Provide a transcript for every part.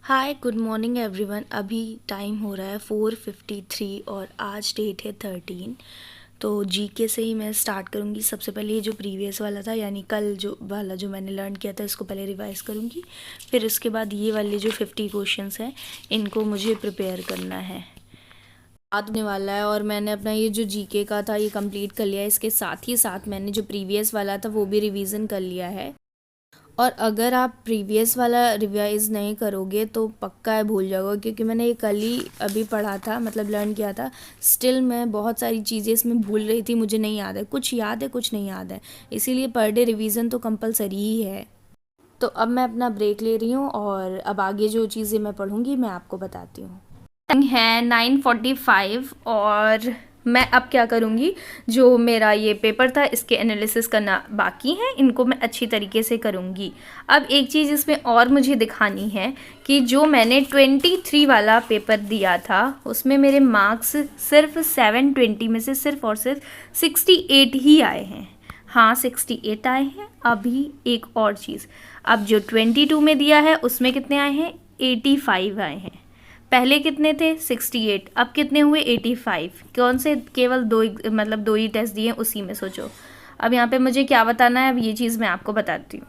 Hi good morning everyone. अभी time हो रहा है 4:53 और आज डेट है 13। तो जीके से ही मैं स्टार्ट करूँगी। सबसे पहले ये जो प्रीवियस वाला था यानी कल जो वाला जो मैंने लर्न किया था इसको पहले रिवाइज़ करूँगी। फिर उसके बाद ये वाले जो 50 क्वेश्चंस हैं इनको मुझे प्रिपेयर करना है। आने वाला है और मैंने अपना ये जो जीके का था ये कंप्लीट कर लिया है। इसके साथ ही साथ मैंने जो प्रीवियस वाला था वो भी रिवीजन कर लिया है। और अगर आप प्रीवियस वाला रिवाइज़ नहीं करोगे तो पक्का है भूल जाओगे, क्योंकि मैंने ये कल ही अभी पढ़ा था, मतलब लर्न किया था। स्टिल मैं बहुत सारी चीज़ें इसमें भूल रही थी, मुझे नहीं याद है, कुछ याद है कुछ नहीं याद है। इसीलिए पर डे रिवीजन तो कंपलसरी ही है। तो अब मैं अपना ब्रेक ले रही हूँ और अब आगे जो चीज़ें मैं पढ़ूँगी मैं आपको बताती हूँ। है 9:45 और मैं अब क्या करूँगी, जो मेरा ये पेपर था इसके एनालिसिस करना बाकी है, इनको मैं अच्छी तरीके से करूँगी। अब एक चीज़ इसमें और मुझे दिखानी है कि जो मैंने 23 वाला पेपर दिया था उसमें मेरे मार्क्स सिर्फ 720 में से सिर्फ और सिर्फ 68 ही आए हैं। हाँ 68 आए हैं। अभी एक और चीज़, अब जो 22 में दिया है उसमें कितने आए हैं, 85 आए हैं। पहले कितने थे, 68, अब कितने हुए, 85। कौन से, केवल दो ही टेस्ट दिए उसी में सोचो। अब यहाँ पे मुझे क्या बताना है, अब ये चीज़ मैं आपको बताती हूँ।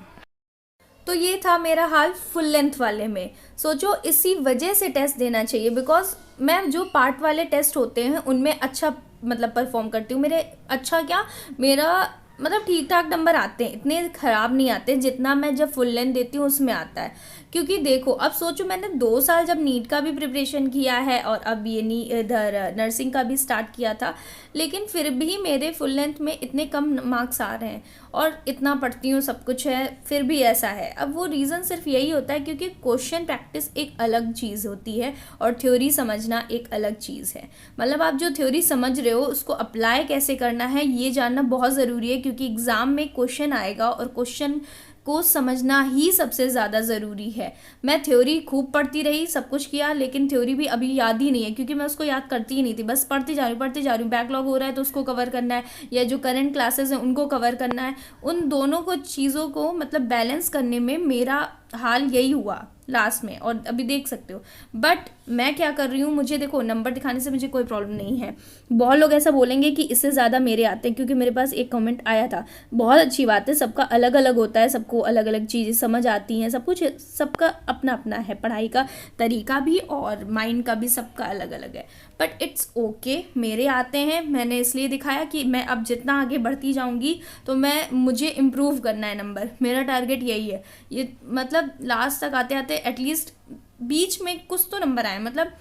तो ये था मेरा हाल फुल लेंथ वाले में। सोचो इसी वजह से टेस्ट देना चाहिए, बिकॉज मैं जो पार्ट वाले टेस्ट होते हैं उनमें अच्छा मतलब परफॉर्म करती हूँ। मेरे अच्छा क्या, मेरा मतलब ठीक ठाक नंबर आते हैं, इतने ख़राब नहीं आते जितना मैं जब फुल लेंथ देती हूँ उसमें आता है। क्योंकि देखो अब सोचो मैंने 2 साल जब नीट का भी प्रिपरेशन किया है और अब ये इधर नर्सिंग का भी स्टार्ट किया था, लेकिन फिर भी मेरे फुल लेंथ में इतने कम मार्क्स आ रहे हैं। और इतना पढ़ती हूँ, सब कुछ है, फिर भी ऐसा है। अब वो रीज़न सिर्फ यही होता है क्योंकि क्वेश्चन प्रैक्टिस एक अलग चीज़ होती है और थ्योरी समझना एक अलग चीज़ है। मतलब आप जो थ्योरी समझ रहे हो उसको अप्लाई कैसे करना है ये जानना बहुत ज़रूरी है, क्योंकि एग्ज़ाम में क्वेश्चन आएगा और क्वेश्चन को समझना ही सबसे ज़्यादा ज़रूरी है। मैं थ्योरी खूब पढ़ती रही, सब कुछ किया, लेकिन थ्योरी भी अभी याद ही नहीं है क्योंकि मैं उसको याद करती ही नहीं थी। बस पढ़ती जा रही हूँ, बैकलॉग हो रहा है तो उसको कवर करना है, या जो करंट क्लासेस हैं उनको कवर करना है। उन दोनों को चीज़ों को मतलब बैलेंस करने में मेरा हाल यही हुआ लास्ट में, और अभी देख सकते हो। बट मैं क्या कर रही हूँ, मुझे देखो नंबर दिखाने से मुझे कोई प्रॉब्लम नहीं है। बहुत लोग ऐसा बोलेंगे कि इससे ज़्यादा मेरे आते हैं, क्योंकि मेरे पास एक कमेंट आया था। बहुत अच्छी बात है, सबका अलग अलग होता है, सबको अलग अलग चीज़ें समझ आती हैं, सब कुछ सबका अपना अपना है, पढ़ाई का तरीका भी और माइंड का भी सबका अलग अलग है। बट इट्स ओके, मेरे आते हैं। मैंने इसलिए दिखाया कि मैं अब जितना आगे बढ़ती जाऊँगी तो मुझे इम्प्रूव करना है नंबर, मेरा टारगेट यही है। ये मतलब लास्ट तक आते आते एटलीस्ट बीच में कुछ तो नंबर आए, मतलब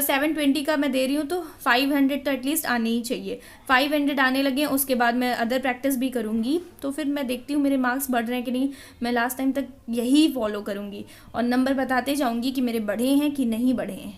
720 का मैं दे रही हूँ तो 500 तो एटलीस्ट आने ही चाहिए। 500 आने लगे, उसके बाद मैं अदर प्रैक्टिस भी करूँगी, तो फिर मैं देखती हूँ मेरे मार्क्स बढ़ रहे हैं कि नहीं। मैं लास्ट टाइम तक यही फॉलो करूँगी और नंबर बताते जाऊँगी कि मेरे बढ़े हैं कि नहीं बढ़े हैं।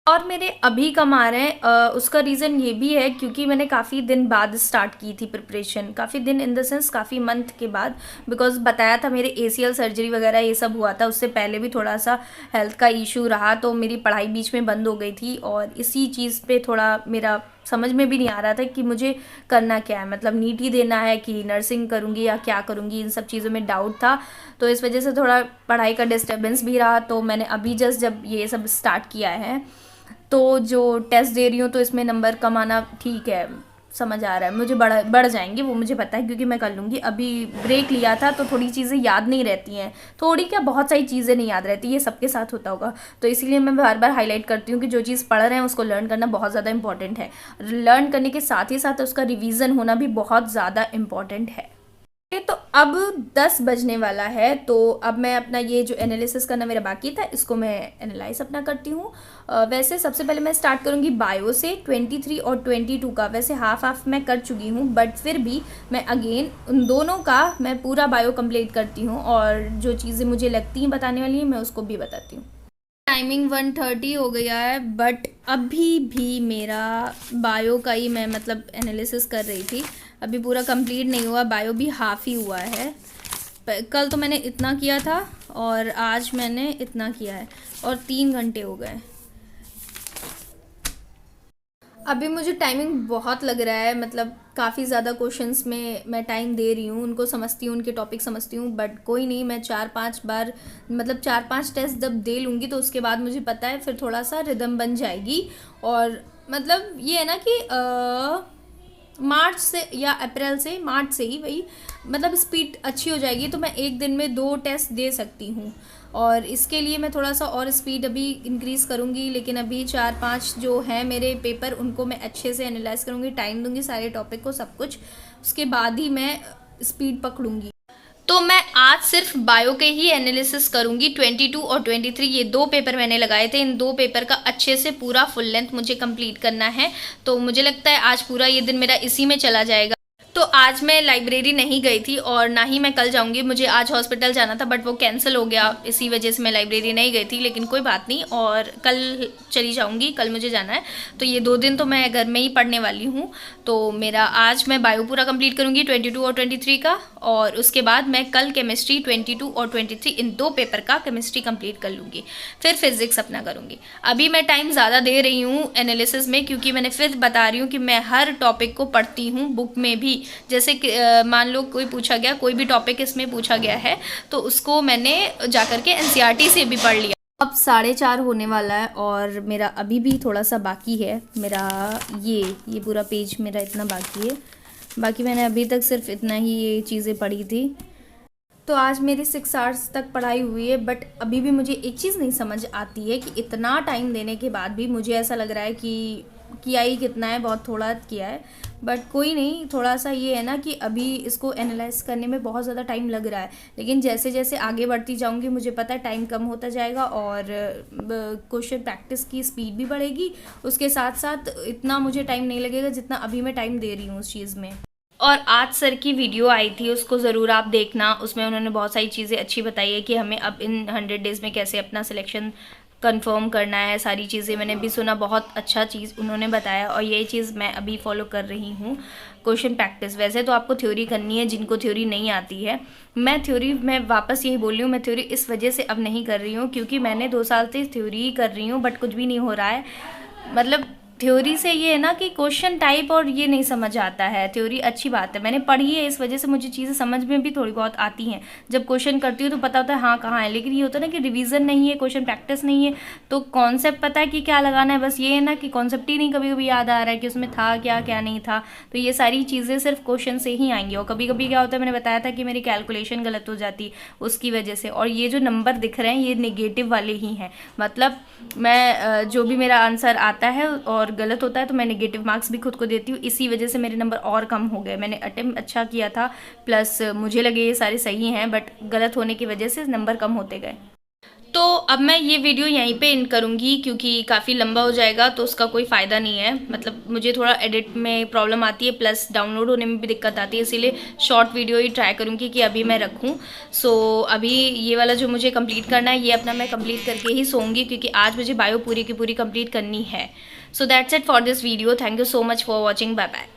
और मेरे अभी कम आ रहे हैं, उसका रीज़न ये भी है क्योंकि मैंने काफ़ी दिन बाद स्टार्ट की थी प्रिपरेशन, काफ़ी दिन इन द सेंस काफ़ी मंथ के बाद। बिकॉज बताया था मेरे ACL सर्जरी वगैरह ये सब हुआ था, उससे पहले भी थोड़ा सा हेल्थ का इशू रहा, तो मेरी पढ़ाई बीच में बंद हो गई थी। और इसी चीज़ पे थोड़ा मेरा समझ में भी नहीं आ रहा था कि मुझे करना क्या है, मतलब नीट ही देना है कि नर्सिंग करूँगी या क्या करूँगी, इन सब चीज़ों में डाउट था। तो इस वजह से थोड़ा पढ़ाई का डिस्टर्बेंस भी रहा। तो मैंने अभी जस्ट जब ये सब स्टार्ट किया है तो जो टेस्ट दे रही हूँ तो इसमें नंबर कम आना ठीक है, समझ आ रहा है मुझे, बढ़ जाएंगे वो मुझे पता है, क्योंकि मैं कर लूँगी। अभी ब्रेक लिया था तो थोड़ी चीज़ें याद नहीं रहती हैं, थोड़ी क्या बहुत सारी चीज़ें नहीं याद रहती, ये सबके साथ होता होगा। तो इसीलिए मैं बार बार हाईलाइट करती हूँ कि जो चीज़ पढ़ रहे हैं उसको लर्न करना बहुत ज़्यादा इंपॉर्टेंट है। लर्न करने के साथ ही साथ उसका रिविज़न होना भी बहुत ज़्यादा इंपॉर्टेंट है। तो अब 10 बजने वाला है, तो अब मैं अपना ये जो एनालिसिस करना मेरा बाकी था इसको मैं एनालाइज अपना करती हूँ। वैसे सबसे पहले मैं स्टार्ट करूँगी बायो से। 23 और 22 का वैसे हाफ हाफ मैं कर चुकी हूँ, बट फिर भी मैं अगेन उन दोनों का मैं पूरा बायो कंप्लीट करती हूँ, और जो चीज़ें मुझे लगती हैं बताने वाली हैं मैं उसको भी बताती हूँ। टाइमिंग 1:30 हो गया है, बट अभी भी मेरा बायो का ही मैं मतलब एनालिसिस कर रही थी, अभी पूरा कंप्लीट नहीं हुआ, बायो भी हाफ ही हुआ है। कल तो मैंने इतना किया था और आज मैंने इतना किया है और 3 घंटे हो गए। अभी मुझे टाइमिंग बहुत लग रहा है, मतलब काफ़ी ज़्यादा क्वेश्चंस में मैं टाइम दे रही हूँ, उनको समझती हूँ, उनके टॉपिक समझती हूँ, बट कोई नहीं, मैं 4-5 बार मतलब 4-5 टेस्ट जब दे लूँगी तो उसके बाद मुझे पता है फिर थोड़ा सा रिदम बन जाएगी। और मतलब ये है ना कि मार्च से या अप्रैल से, मार्च से ही वही, मतलब स्पीड अच्छी हो जाएगी तो मैं एक दिन में 2 टेस्ट दे सकती हूँ। और इसके लिए मैं थोड़ा सा और स्पीड अभी इंक्रीज़ करूँगी, लेकिन अभी 4-5 जो हैं मेरे पेपर उनको मैं अच्छे से एनालाइज करूँगी, टाइम दूँगी सारे टॉपिक को, सब कुछ, उसके बाद ही मैं स्पीड पकड़ूँगी। तो मैं आज सिर्फ बायो के ही एनालिसिस करूंगी। 22 और 23 ये 2 पेपर मैंने लगाए थे, इन 2 पेपर का अच्छे से पूरा फुल लेंथ मुझे कंप्लीट करना है। तो मुझे लगता है आज पूरा ये दिन मेरा इसी में चला जाएगा। तो आज मैं लाइब्रेरी नहीं गई थी और ना ही मैं कल जाऊंगी। मुझे आज हॉस्पिटल जाना था बट वो कैंसिल हो गया, इसी वजह से मैं लाइब्रेरी नहीं गई थी, लेकिन कोई बात नहीं, और कल चली जाऊंगी। कल मुझे जाना है तो ये 2 दिन तो मैं घर में ही पढ़ने वाली हूँ। तो मेरा आज मैं बायो पूरा कंप्लीट करूंगी 22 और 23 का, और उसके बाद मैं कल केमिस्ट्री 22 और 23 इन 2 पेपर का केमिस्ट्री कंप्लीट कर लूँगी, फिर फिजिक्स अपना करूँगी। अभी मैं टाइम ज़्यादा दे रही हूँ एनालिसिस में, क्योंकि मैंने फिर बता रही हूँ कि मैं हर टॉपिक को पढ़ती हूँ बुक में भी। जैसे कि मान लो कोई पूछा गया, कोई भी टॉपिक इसमें पूछा गया है तो उसको मैंने जाकर के एनसीईआरटी से भी पढ़ लिया। अब 4:30 होने वाला है और मेरा अभी भी थोड़ा सा बाकी है। मेरा ये पूरा पेज मेरा इतना बाकी है, बाकी मैंने अभी तक सिर्फ इतना ही ये चीज़ें पढ़ी थी। तो आज मेरी 6 आवर्स तक पढ़ाई हुई है, बट अभी भी मुझे एक चीज़ नहीं समझ आती है कि इतना टाइम देने के बाद भी मुझे ऐसा लग रहा है कि किया ही कितना है, बहुत थोड़ा किया है। बट कोई नहीं, थोड़ा सा ये है ना कि अभी इसको एनालाइज करने में बहुत ज़्यादा टाइम लग रहा है, लेकिन जैसे जैसे आगे बढ़ती जाऊंगी मुझे पता है टाइम कम होता जाएगा और क्वेश्चन प्रैक्टिस की स्पीड भी बढ़ेगी। उसके साथ साथ इतना मुझे टाइम नहीं लगेगा जितना अभी मैं टाइम दे रही हूँ उस चीज़ में। और आज सर की वीडियो आई थी, उसको ज़रूर आप देखना। उसमें उन्होंने बहुत सारी चीज़ें अच्छी बताई है कि हमें अब इन 100 डेज़ में कैसे अपना सिलेक्शन कंफर्म करना है। सारी चीज़ें मैंने भी सुना, बहुत अच्छा चीज़ उन्होंने बताया और यही चीज़ मैं अभी फॉलो कर रही हूँ। क्वेश्चन प्रैक्टिस, वैसे तो आपको थ्योरी करनी है जिनको थ्योरी नहीं आती है। मैं वापस यही बोल रही हूँ, मैं थ्योरी इस वजह से अब नहीं कर रही हूँ क्योंकि मैंने 2 साल से थ्योरी कर रही हूँ बट कुछ भी नहीं हो रहा है। मतलब थ्योरी से ये है ना कि क्वेश्चन टाइप और ये नहीं समझ आता है। थ्योरी अच्छी बात है, मैंने पढ़ी है, इस वजह से मुझे चीज़ें समझ में भी थोड़ी बहुत आती हैं। जब क्वेश्चन करती हूँ तो पता होता है हाँ कहाँ है, लेकिन ये होता है ना कि रिवीजन नहीं है, क्वेश्चन प्रैक्टिस नहीं है, तो कॉन्सेप्ट पता है कि क्या लगाना है, बस ये है ना कि कॉन्सेप्ट ही नहीं कभी कभी याद आ रहा है कि उसमें था क्या क्या नहीं था। तो ये सारी चीज़ें सिर्फ क्वेश्चन से ही आएंगी। और कभी कभी क्या होता है, मैंने बताया था कि मेरी कैलकुलेशन गलत हो जाती उसकी वजह से। और ये जो नंबर दिख रहे हैं ये नेगेटिव वाले ही हैं, मतलब मैं जो भी मेरा आंसर आता है और गलत होता है तो मैं नेगेटिव मार्क्स भी खुद को देती हूँ। इसी वजह से मेरे नंबर और कम हो गए। मैंने अटेम्प्ट अच्छा किया था, प्लस मुझे लगे ये सारे सही हैं, बट गलत होने की वजह से नंबर कम होते गए। तो अब मैं ये वीडियो यहीं पे एंड करूँगी क्योंकि काफ़ी लंबा हो जाएगा तो उसका कोई फ़ायदा नहीं है। मतलब मुझे थोड़ा एडिट में प्रॉब्लम आती है, प्लस डाउनलोड होने में भी दिक्कत आती है, इसीलिए शॉर्ट वीडियो ही ट्राई करूँगी कि अभी मैं रखूँ। सो अभी ये वाला जो मुझे कंप्लीट करना है ये अपना मैं कंप्लीट करके ही सोऊंगी क्योंकि आज मुझे बायो पूरी की पूरी कंप्लीट करनी है। So that's it for this video. Thank you so much for watching. Bye bye.